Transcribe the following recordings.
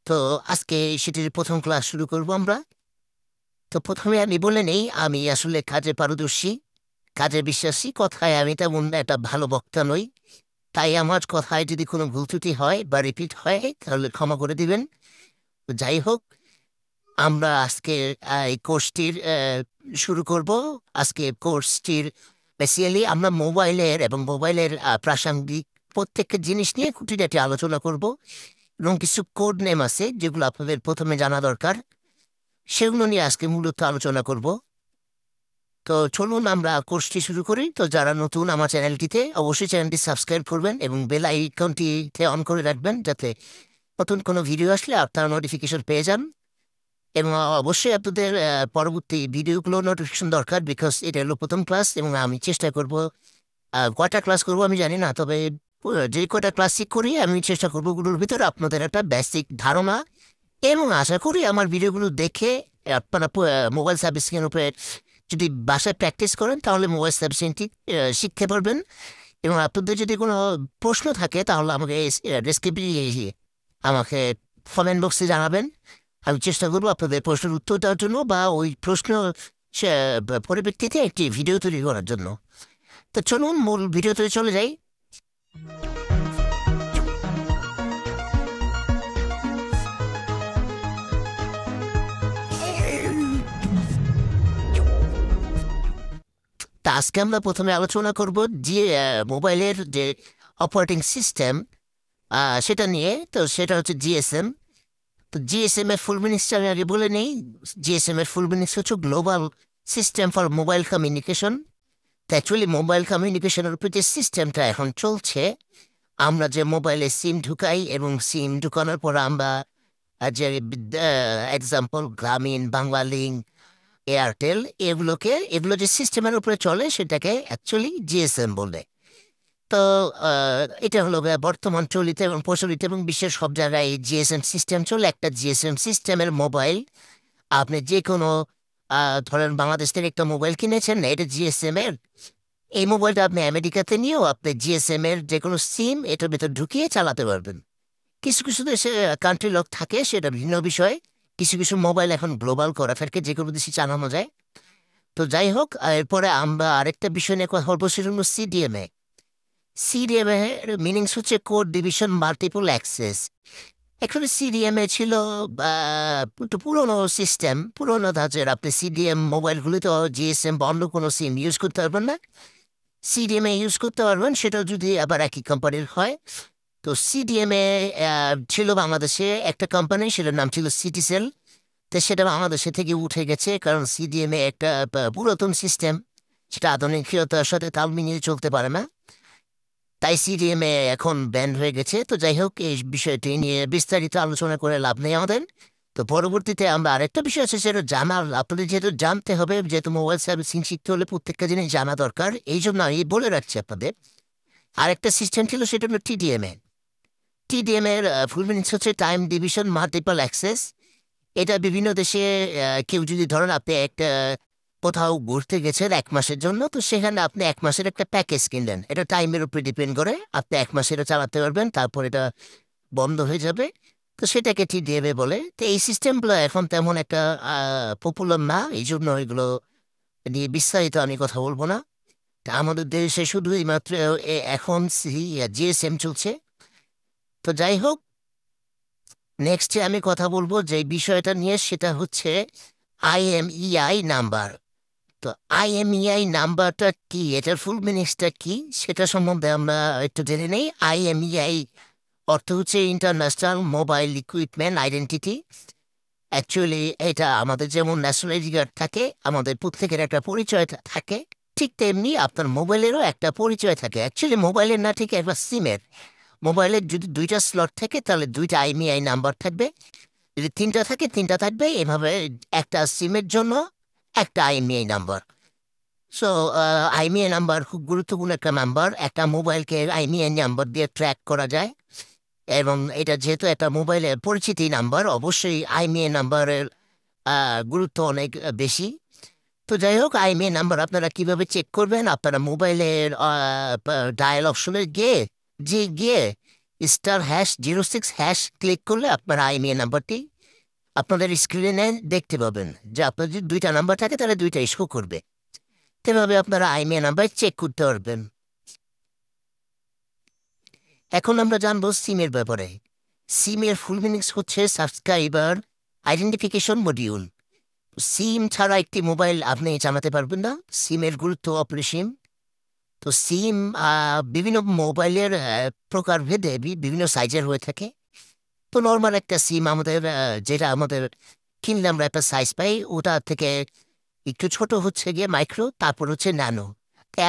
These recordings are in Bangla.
তো আজকে সেটির প্রথম ক্লাস শুরু করব আমরা। তো প্রথমে আমি বলে নেই, আমি আসলে কাজে পারদর্শী, কাজে বিশ্বাসী। কথায় আমি তেমন একটা ভালো বক্তা নই, তাই আমার কথায় যদি কোনো ভুল ত্রুটি হয় বা রিপিট হয় তাহলে ক্ষমা করে দিবেন। তো যাই হোক, আমরা আজকে এই কোর্সটির শুরু করব। আজকে কোর্সটির বেসিক্যালি আমরা মোবাইলের এবং মোবাইলের প্রাসঙ্গিক প্রত্যেকটা জিনিস নিয়ে খুঁটিনাটি আলোচনা করব, এবং কিছু কোড নেম আছে যেগুলো আপনাদের প্রথমে জানা দরকার, সেগুলো নিয়ে আজকে মূলত আলোচনা করব। তো চলুন আমরা কোর্সটি শুরু করি। তো যারা নতুন আমার চ্যানেলটিতে, অবশ্যই চ্যানেলটি সাবস্ক্রাইব করবেন এবং বেল আইকনটিতে অন করে রাখবেন, যাতে নতুন কোনো ভিডিও আসলে আপনারা নোটিফিকেশন পেয়ে যান। এবং অবশ্যই আপনাদের পরবর্তী ভিডিওগুলো নোটিফিকেশন দরকার, বিকজ এটা হলো প্রথম ক্লাস এবং আমি চেষ্টা করব, কয়টা ক্লাস করব আমি জানি না, তবে যে কয়টা ক্লাসই করি আমি চেষ্টা করবো ওগুলোর ভিতরে আপনাদের একটা বেসিক ধারণা, এবং আশা করি আমার ভিডিওগুলো দেখে আপনারা মোবাইল সার্ভিসিংয়ের উপরে যদি বাসায় প্র্যাকটিস করেন তাহলে মোবাইল সার্ভিসিংটি শিখতে পারবেন। এবং আপনাদের যদি কোনো প্রশ্ন থাকে তাহলে আমাকে ডেসক্রিপশনে আমাকে কমেন্ট বক্সে জানাবেন। আমি চেষ্টা করবো আপনাদের প্রশ্নের উত্তর দেওয়ার জন্য, বা ওই প্রশ্ন পরিপ্রেক্ষিতে একটি ভিডিও তৈরি করার জন্য। তো চলুন মূল ভিডিওতে চলে যাই। তা আজকে আমরা প্রথমে আলোচনা করব যে মোবাইলের যে অপারেটিং সিস্টেম, সেটা নিয়ে। তো সেটা হচ্ছে জিএসএম। তো জিএসএম এর ফুল মিনিংসটা আমি আগে বলে নেই। জিএসএম এর ফুল মিনিংস হচ্ছে global system for mobile communication. তো অ্যাকচুয়ালি মোবাইল কমিউনিকেশনের উপর যে সিস্টেমটা এখন চলছে, আমরা যে মোবাইলে সিম ঢুকাই এবং সিম ঢুকানোর পর আমরা যে এক্সাম্পল গ্রামীণ, বাংলালিংক, এয়ারটেল, এগুলো যে সিস্টেমের উপরে চলে সেটাকে অ্যাকচুয়ালি জিএসএম বলে। তো এটা হলো বর্তমান চলিত এবং প্রচলিত এবং বিশ্বের সব জায়গায় জিএসএম সিস্টেম চলে। একটা জিএসএম সিস্টেমের মোবাইল আপনি যে কোনো ধরেন বাংলাদেশ থেকে একটা মোবাইল কিনেছেন, এটা জিএসএম এর। এই মোবাইলটা আপনি আমেরিকাতে নিয়েও আপনি জিএসএম এর যে কোনো সিম এটার ভেতর ঢুকিয়ে চালাতে পারবেন। কিছু কিছু দেশে কান্ট্রি লক থাকে, সেটা ভিন্ন বিষয়। কিছু কিছু মোবাইল এখন গ্লোবাল করা থাকে, যে কোনো দেশে চালানো যায়। তো যাই হোক, এরপরে আমরা আরেকটা বিষয় নিয়ে কথা বলবো, সেটা হলো সিডিএমএ। সিডিএমএ এর মিনিংস হচ্ছে code division multiple access. Actually CDMA ছিল একটু পুরোনো সিস্টেম, পুরোনো ধাঁচের। আপনি সিডিএম মোবাইলগুলিতে জিএসএম বা অন্য কোনো সিম ইউজ করতে পারবেন না। সিডিএমএ ইউজ করতে পারবেন, সেটা যদি আবার একই কোম্পানির হয়। তো সিডিএমএ ছিল বাংলাদেশে একটা কোম্পানি, সেটার নাম ছিল সিটিসেল। তো সেটা বাংলাদেশে থেকে উঠে গেছে, কারণ সিডিএমএ একটা পুরাতন সিস্টেম, সেটা আধুনিকতার সাথে তাল মিলিয়ে চলতে পারে না। তাই সিডিএমএ এখন ব্যান্ড হয়ে গেছে। তো যাই হোক, এই বিষয়টি নিয়ে বিস্তারিত আলোচনা করে লাভ নেই আমাদের। তো পরবর্তীতে আমরা আরেকটা বিষয় আছে, সেটা জানার আপনাদের যেহেতু জানতে হবে, যেহেতু মোবাইল সার্ভিসিং শিখতে হলে প্রত্যেকটা জিনিস জানা দরকার, এই জন্য আমি বলে রাখছি আপনাদের। আরেকটা সিস্টেম ছিল, সেটা হলো টিডিএমএ। টিডিএম এর ফুল মিনিংস হচ্ছে টাইম ডিভিশন মাল্টিপল অ্যাক্সেস। এটা বিভিন্ন দেশে কেউ যদি ধরেন আপনি একটা কোথাও ঘুরতে গেছেন 1 মাসের জন্য, তো সেখানে আপনি 1 মাসের একটা প্যাকেজ কিনলেন, এটা টাইমের উপরে ডিপেন্ড করে। আপনি 1 মাস এটা চালাতে পারবেন, তারপর এটা বন্ধ হয়ে যাবে। তো সেটাকে টিডিএমএ বলে। তো এই সিস্টেমগুলো এখন তেমন একটা পপুলার না, এই জন্য এগুলো নিয়ে বিস্তারিত আমি কথা বলবো না। তা আমাদের দেশে শুধুই মাত্র এখন জিএসএম চলছে। তো যাই হোক, নেক্সটে আমি কথা বলবো যে বিষয়টা নিয়ে, সেটা হচ্ছে আইএমইআই নাম্বার। তো আইএমইআই নাম্বারটা কি, এটার ফুল মিনিংসটা কি, সেটা সম্বন্ধে আমরা একটু জেনে নেই। আইএমইআই অর্থ হচ্ছে international mobile equipment identity. Actually এটা আমাদের যেমন ন্যাশনাল আইডি কার্ড থাকে, আমাদের প্রত্যেকের একটা পরিচয় থাকে, ঠিক তেমনি আপনার মোবাইলেরও একটা পরিচয় থাকে। অ্যাকচুয়ালি মোবাইলের না, ঠিক একবার সিমের। মোবাইলের যদি 2টা স্লট থাকে তাহলে 2টা আইএমইআই নাম্বার থাকবে, যদি 3টা থাকে 3টা থাকবে। এভাবে একটা সিমের জন্য একটা IMEI number. So IMEI number খুব গুরুত্বপূর্ণ একটা নাম্বার। একটা মোবাইলকে আইএমইআই নাম্বার দিয়ে ট্র্যাক করা যায়, এবং এটা যেহেতু একটা মোবাইলের পরিচিতি নাম্বার, অবশ্যই আইএমইআই নাম্বারের গুরুত্ব অনেক বেশি। তো যাই হোক, আইএমইআই নাম্বার আপনারা কিভাবে চেক করবেন, আপনারা মোবাইলের ডায়াল অপশনে গিয়ে *#06# ক্লিক করলে আপনার IMEI নাম্বারটি আপনাদের স্ক্রিনে দেখতে পাবেন। যে আপনার যদি 2টা নাম্বার থাকে তাহলে 2টা ইস্যু করবে। এভাবে আপনারা IMEI নাম্বার চেক করতে পারবেন। এখন আমরা জানবো সিমের ব্যাপারে। সিমের ফুল মিনিংস হচ্ছে সাবস্ক্রাইবার আইডেন্টিফিকেশন মডিউল। সিম ছাড়া একটি মোবাইল আপনি চালাতে পারবেন না। সিমের গুরুত্ব অপরিসীম। তো সিম বিভিন্ন মোবাইলের প্রকারভেদে বিভিন্ন সাইজের হয়ে থাকে। তো নর্মাল একটা সিম আমাদের যেটা আমাদের কিনলে আমরা একটা সাইজ পাই, ওটা থেকে একটু ছোট হচ্ছে গিয়ে মাইক্রো, তারপর হচ্ছে ন্যানো।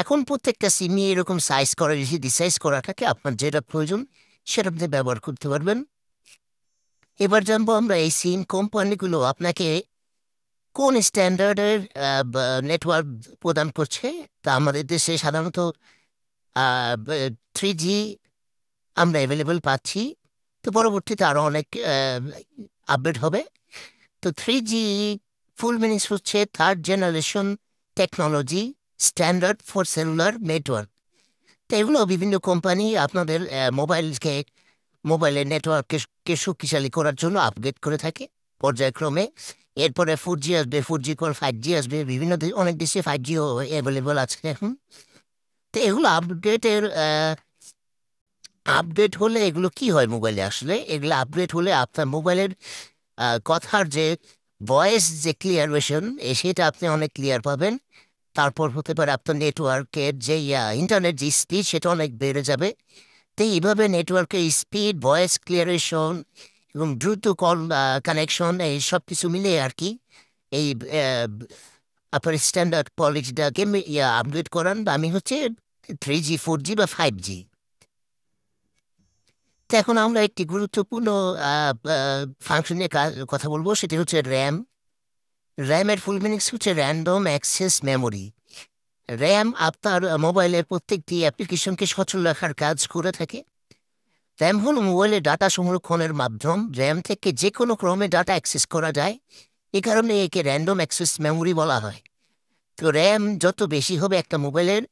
এখন প্রত্যেকটা সিমই এরকম সাইজ করা ডিসাইজ করা থাকে। আপনার যেটা প্রয়োজন সেটা আপনি ব্যবহার করতে পারবেন। এবার জানবো আমরা এই সিম কোম্পানিগুলো আপনাকে কোন স্ট্যান্ডার্ডের নেটওয়ার্ক প্রদান করছে। তা আমাদের দেশে সাধারণত 3G আমরা অ্যাভেলেবল পাচ্ছি। তো পরবর্তীতে আরও অনেক আপডেট হবে। তো 3G ফুল মিনিংস হচ্ছে third generation technology standard for cellular network. তো এগুলো বিভিন্ন কোম্পানি আপনাদের মোবাইলের নেটওয়ার্ককে শক্তিশালী করার জন্য আপগ্রেড করে থাকে পর্যায়ক্রমে। এরপরে 4G আসবে, 4G পর 5G আসবে, বিভিন্ন অনেক দেশে 5Gও অ্যাভেলেবল আছে এখন। তো এগুলো আপডেট হলে এগুলো কি হয় মোবাইলে, আসলে এগুলো আপডেট হলে আপনার মোবাইলের কথার যে ভয়েস যে ক্লিয়ারেশন সেটা আপনি অনেক ক্লিয়ার পাবেন। তারপর হতে পারে আপনার নেটওয়ার্কের যে ইন্টারনেট যে স্পিড সেটা অনেক বেড়ে যাবে। তো এইভাবে নেটওয়ার্কের স্পিড, ভয়েস ক্লিয়ারেশন এবং দ্রুত কল কানেকশন এই সব কিছু মিলে আর কি এই আপনার স্ট্যান্ডার্ড কোয়ালিটিটাকে আপগ্রেড করান দামি হচ্ছে 3G, 4G বা 5G। তো এখন আমরা একটি গুরুত্বপূর্ণ ফাংশন নিয়ে কথা বলবো, সেটি হচ্ছে র্যাম। র্যামের ফুল মিনিংস হচ্ছে র্যান্ডম অ্যাক্সেস মেমোরি। র্যাম আপনার মোবাইলের প্রত্যেকটি অ্যাপ্লিকেশনকে সচল রাখার কাজ করে থাকে। র্যাম হল মোবাইলে ডাটা সংরক্ষণের মাধ্যম। র্যাম থেকে যে কোনো ক্রমে ডাটা অ্যাক্সেস করা যায়, এ কারণে একে র্যান্ডম অ্যাক্সেস মেমোরি বলা হয়। তো র্যাম যত বেশি হবে একটা মোবাইলের,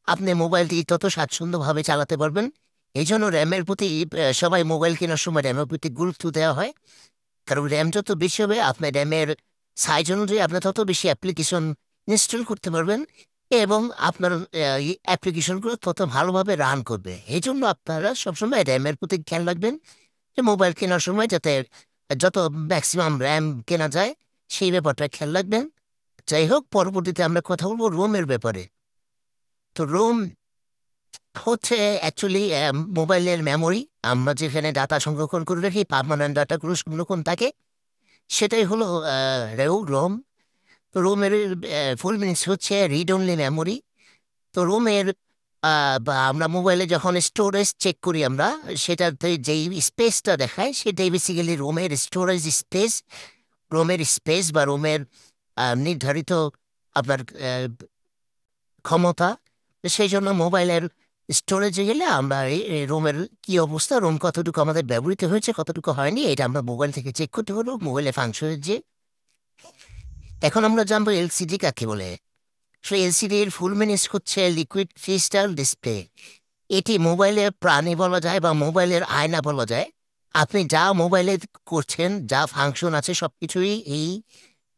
আপনি মোবাইলটি তত স্বাচ্ছন্দ্যভাবে চালাতে পারবেন। এই জন্য র্যামের প্রতি সবাই মোবাইল কেনার সময় র্যামের প্রতি গুরুত্ব দেওয়া হয়। কারণ র্যাম যত বেশি হবে আপনার র্যামের সাইজ অনুযায়ী আপনি তত বেশি অ্যাপ্লিকেশন ইনস্টল করতে পারবেন এবং আপনার অ্যাপ্লিকেশনগুলো তত ভালোভাবে রান করবে। এই জন্য আপনারা সবসময় র্যামের প্রতি খেয়াল রাখবেন যে মোবাইল কেনার সময় যাতে যত ম্যাক্সিমাম র্যাম কেনা যায় সেই ব্যাপারটা খেয়াল রাখবেন। যাই হোক, পরবর্তীতে আমরা কথা বলবো রোমের ব্যাপারে। তো রোম হচ্ছে অ্যাকচুয়ালি মোবাইলের মেমোরি। আমরা যেখানে ডাটা সংরক্ষণ করে রাখি, পার্মানেন্ট ডাটাগুলো সংরক্ষণ থাকে, সেটাই হলো রোম। তো রোমের ফুল মিনিংস হচ্ছে রিড অনলি মেমোরি। তো রোমের বা আমরা মোবাইলে যখন স্টোরেজ চেক করি আমরা, সেটাতে যেই স্পেসটা দেখায় সেটাই বেসিক্যালি রোমের স্টোরেজ স্পেস। রোমের স্পেস বা রোমের নির্ধারিত আপনার ক্ষমতা। তো সেই জন্য মোবাইলের স্টোরেজে গেলে আমরা এই রোমের কি অবস্থা, রোম কতটুকু আমাদের ব্যবহৃত হয়েছে কতটুকু হয়নি, এটা আমরা মোবাইল থেকে চেক করতে পারবো মোবাইলে ফাংশনের যে। এখন আমরা জানবো এলসিডি কাকে বলে। সেই এলসিডির ফুল মিনিংস হচ্ছে লিকুইড ক্রিস্টাল ডিসপ্লে। এটি মোবাইলের প্রাণী বলা যায় বা মোবাইলের আয়না বলা যায়। আপনি যা মোবাইলে করছেন, যা ফাংশন আছে সব কিছুই এই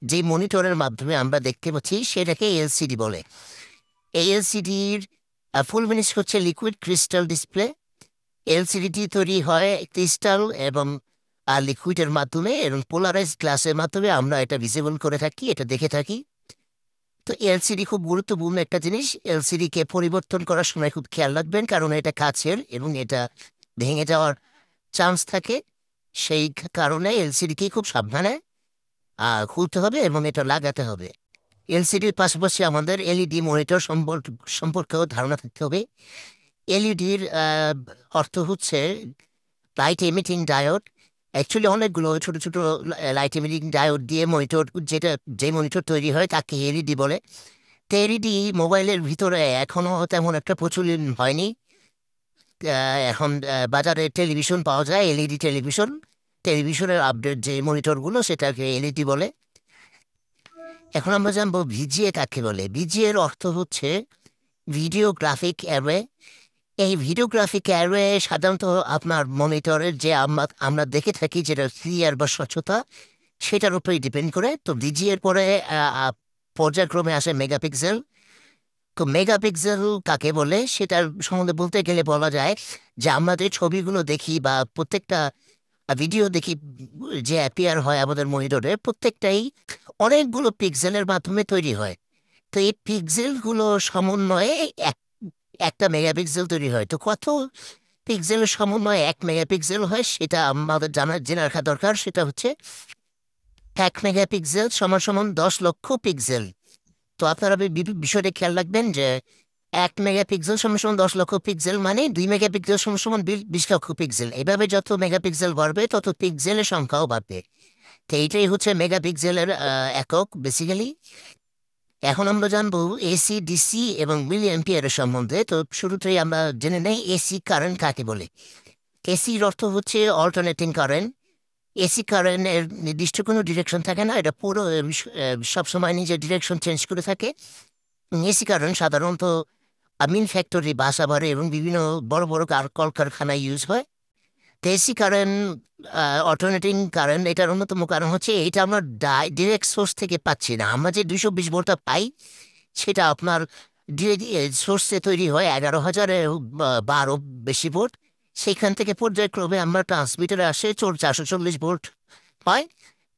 যে মনিটরের মাধ্যমে আমরা দেখতে পাচ্ছি সেটাকে এলসিডি বলে। এই এলসিডির ফুল মিনিংস হচ্ছে লিকুইড ক্রিস্টাল ডিসপ্লে। এলসিডিটি তৈরি হয় ক্রিস্টাল এবং লিকুইডের মাধ্যমে এবং পোলারাইজ গ্লাসের মাধ্যমে আমরা এটা ভিজিবল করে থাকি, এটা দেখে থাকি। তো এলসিডি খুব গুরুত্বপূর্ণ একটা জিনিস। এলসিডিকে পরিবর্তন করার সময় খুব খেয়াল রাখবেন, কারণ এটা কাচের এবং এটা ভেঙে যাওয়ার চান্স থাকে। সেই কারণে এলসিডিকে খুব সাবধানে খুলতে হবে এবং এটা লাগাতে হবে। এলসিডির পাশাপাশি আমাদের এলইডি মনিটর সম্পর্কেও ধারণা থাকতে হবে। এলইডির অর্থ হচ্ছে লাইট এমিটিং ডায়োড। অ্যাকচুয়ালি অনেকগুলো ছোট ছোট লাইট এমিটিং ডায়োড দিয়ে মনিটর, যে মনিটর তৈরি হয় তাকে এলইডি বলে। তো এলইডি মোবাইলের ভিতরে এখনও তেমন একটা প্রচলন হয়নি। এখন বাজারে টেলিভিশন পাওয়া যায়, এলইডি টেলিভিশন। টেলিভিশনের আপডেট যে মনিটরগুলো সেটাকে এলইডি বলে। এখন আমরা জানবো ভিজিএ কাকে বলে। ভিজিএর অর্থ হচ্ছে ভিডিও গ্রাফিক অ্যারে। এই ভিডিওগ্রাফিক অ্যারে সাধারণত আপনার মনিটরের যে আমরা আমরা দেখে থাকি যেটা ক্লিয়ার বা স্বচ্ছতা সেটার উপরেই ডিপেন্ড করে। তো ডিজি এর পরে পর্যায়ক্রমে আসে মেগাপিক্সেল। তো মেগাপিক্সেল কাকে বলে সেটার সম্বন্ধে বলতে গেলে বলা যায় যে আমরা যে ছবিগুলো দেখি বা প্রত্যেকটা ভিডিও দেখি যে অ্যাপিয়ার হয় আমাদের মনিটরে প্রত্যেকটাই অনেকগুলো পিক্সেলের মাধ্যমে তৈরি হয়। তো এই পিক্সেলগুলো সমন্বয়ে এক একটা মেগাপিক্সেল তৈরি হয়। তো কত পিক্সেলের সমন্বয়ে 1 মেগাপিক্সেল হয় সেটা আমাদের জেনে রাখা দরকার। সেটা হচ্ছে 1 মেগাপিক্সেল সমান সমান 10 লক্ষ পিক্সেল। তো আপনারা বিষয়টা খেয়াল রাখবেন যে 1 মেগাপিক্সেল সমান সমান 10 লক্ষ পিক্সেল মানে 2 মেগাপিক্সেল সমান সমান 20 লক্ষ পিক্সেল। এভাবে যত মেগাপিক্সেল বাড়বে তত পিক্সেলের সংখ্যাও বাড়বে। তো এইটাই হচ্ছে মেগাপিক্সেলের একক বেসিক্যালি। এখন আমরা জানবো এসি ডিসি এবং মিলি অ্যাম্পিয়ারের সম্বন্ধে। তো শুরুতেই আমরা জেনে নেই এসি কারেন্ট কাকে বলে। এসির অর্থ হচ্ছে অল্টারনেটিং কারেন্ট। এসি কারেন্টের নির্দিষ্ট কোনো ডিরেকশন থাকে না, এটা পুরো সবসময় নিজের ডিরেকশন চেঞ্জ করে থাকে। এসি কারেন্ট সাধারণত মিন ফ্যাক্টরি বাসাবাড়ি এবং বিভিন্ন বড় বড় কলকারখানায় ইউজ হয়। তো এসি কারেন্ট অল্টারনেটিং কারেন্ট এটার অন্যতম কারণ হচ্ছে এটা আমরা ডিরেক্ট সোর্স থেকে পাচ্ছি না। আমরা যে 220 ভোল্টটা পাই সেটা আপনার সোর্সে তৈরি হয় 11,000 বেশি ভোল্ট। সেইখান থেকে পর্যায়ক্রমে আমরা ট্রান্সমিটারে আসে 440 ভোল্ট পাই।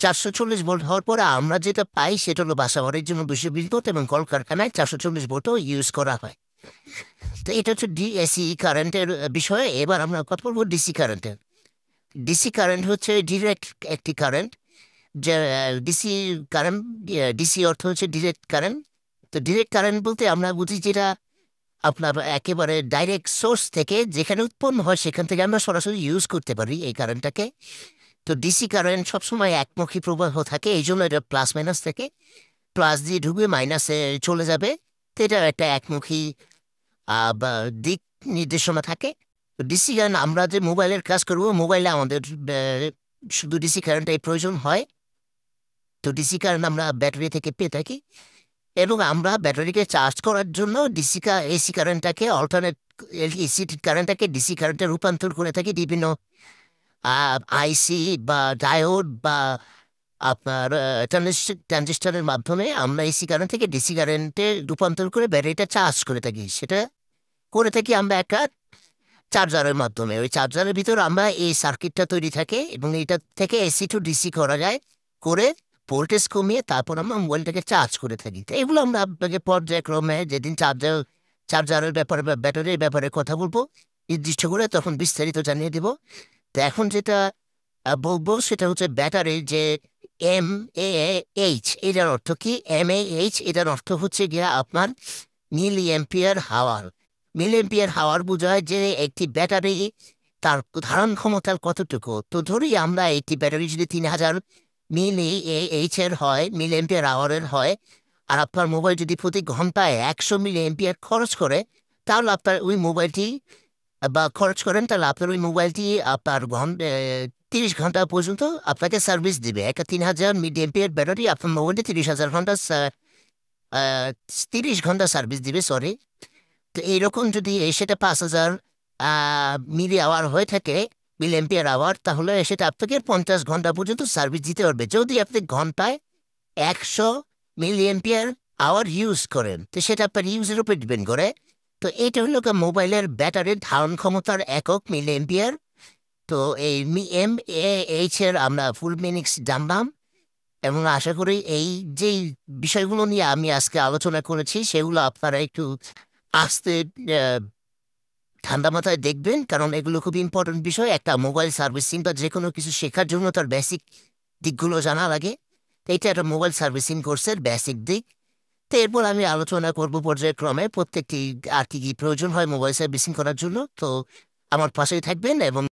440 ভোল্ট হওয়ার পরে আমরা যেটা পাই সেটা হলো বাসাবাড়ির জন্য 220 ভোল্ট এবং কলকারখানায় 440 ভোল্টও ইউজ করা হয়। তো এটা হচ্ছে ডিএসি কারেন্টের বিষয়ে। এবার আমরা কথা বলবো ডিসি কারেন্টের। ডিসি কারেন্ট হচ্ছে ডিরেক্ট একটি কারেন্ট। যে ডিসি কারেন্ট, ডিসি অর্থ হচ্ছে ডিরেক্ট কারেন্ট। তো ডিরেক্ট কারেন্ট বলতে আমরা বুঝি যেটা আপনার একেবারে ডাইরেক্ট সোর্স থেকে যেখানে উৎপন্ন হয় সেখান থেকে আমরা সরাসরি ইউজ করতে পারি এই কারেন্টটাকে। তো ডিসি কারেন্ট সবসময় একমুখী প্রবাহ থাকে, এই জন্য এটা প্লাস মাইনাস থেকে প্লাস দিয়ে ঢুকে মাইনাসে চলে যাবে। তো এটা একটা একমুখী বা দিক নির্দেশনা থাকে। তো ডিসি কারেন্ট আমরা যে মোবাইলের কাজ করবো মোবাইলে আমাদের শুধু ডিসি কারেন্টটাই প্রয়োজন হয়। তো ডিসি কারেন্ট আমরা ব্যাটারি থেকে পেয়ে থাকি এবং আমরা ব্যাটারিকে চার্জ করার জন্য এসি কারেন্টটাকে অল্টারনেট এসি কারেন্টটাকে ডিসি কারেন্টে রূপান্তর করে থাকি বিভিন্ন আইসি বা ডায়োড বা আপনার ট্রানজিস্টরের মাধ্যমে আমরা এসি কারেন্ট থেকে ডিসি কারেন্টে রূপান্তর করে ব্যাটারিটা চার্জ করে থাকি। সেটা করে থাকি আমরা একটা চার্জারের মাধ্যমে। ওই চার্জারের ভিতর আমরা এই সার্কিটটা তৈরি থাকে এবং এটা থেকে এসি টু ডিসি করা যায় করে ভোল্টেজ কমিয়ে তারপর আমরা মোবাইলটাকে চার্জ করে থাকি। তো এগুলো আমরা আপনাকে পর্যায়ক্রমে যেদিন চার্জারের ব্যাপারে বা ব্যাটারির ব্যাপারে কথা বলবো নির্দিষ্ট করে তখন বিস্তারিত জানিয়ে দেব। তো এখন যেটা বলবো সেটা হচ্ছে ব্যাটারির যে এম এ এইচ এটার অর্থ কি। এম এ এইচ এটার অর্থ হচ্ছে গিয়া আপনার মিলি অ্যাম্পিয়ার হাওয়ার। মিলি অ্যাম্পিয়ার হাওয়ার বোঝায় যে একটি ব্যাটারি তার ধারণ ক্ষমতার কতটুকু। তো ধরি আমরা একটি ব্যাটারি যদি 3,000 মিলি এইচ এর হয়, মিলি অ্যাম্পিয়ার আওয়ারের হয়, আর আপনার মোবাইল যদি প্রতি ঘন্টায় 100 মিলি অ্যাম্পিয়ার খরচ করে তাহলে আপনার ওই মোবাইলটি বা খরচ করেন তাহলে আপনার ওই মোবাইলটি আপনার 30 ঘন্টা পর্যন্ত আপনাকে সার্ভিস দিবে। একটা 3,000 মিলি অ্যাম্পিয়ার ব্যাটারি আপনার মোবাইলটি 30,000 ঘন্টা 30 ঘন্টা সার্ভিস দিবে, সরি। তো এইরকম যদি সেটা 5,000 মিলি আওয়ার হয়ে থাকে, মিলি অ্যাম্পিয়ার আওয়ার, তাহলে সেটা আপনাকে 50 ঘন্টা পর্যন্ত সার্ভিস দিতে পারবে যদি আপনি ঘন্টায় 100 মিলি অ্যাম্পিয়ার আওয়ার ইউজ করেন। তো সেটা আপনার ইউজের উপর ডিপেন্ড করে। তো এটা হলো মোবাইলের ব্যাটারির ধারণ ক্ষমতার একক মিলি অ্যাম্পিয়ার। তো এই এম এ এইচ এর আমরা ফুল মিনিংস জানলাম এবং আশা করি এই যে বিষয়গুলো নিয়ে আমি আজকে আলোচনা করেছি সেগুলো আপনারা একটু আস্তে ঠান্ডা মাথায় দেখবেন, কারণ এগুলো খুব ইম্পর্টেন্ট বিষয়। একটা মোবাইল সার্ভিসিং বা যে কোনো কিছু শেখার জন্য তার বেসিক দিকগুলো জানা লাগে। তো এটা একটা মোবাইল সার্ভিসিং কোর্সের বেসিক দিক। তো এরপর আমি আলোচনা করব পর্যায়ক্রমে প্রত্যেকটি আর কি কি প্রয়োজন হয় মোবাইল সার্ভিসিং করার জন্য। তো আমার পাশেই থাকবেন এবং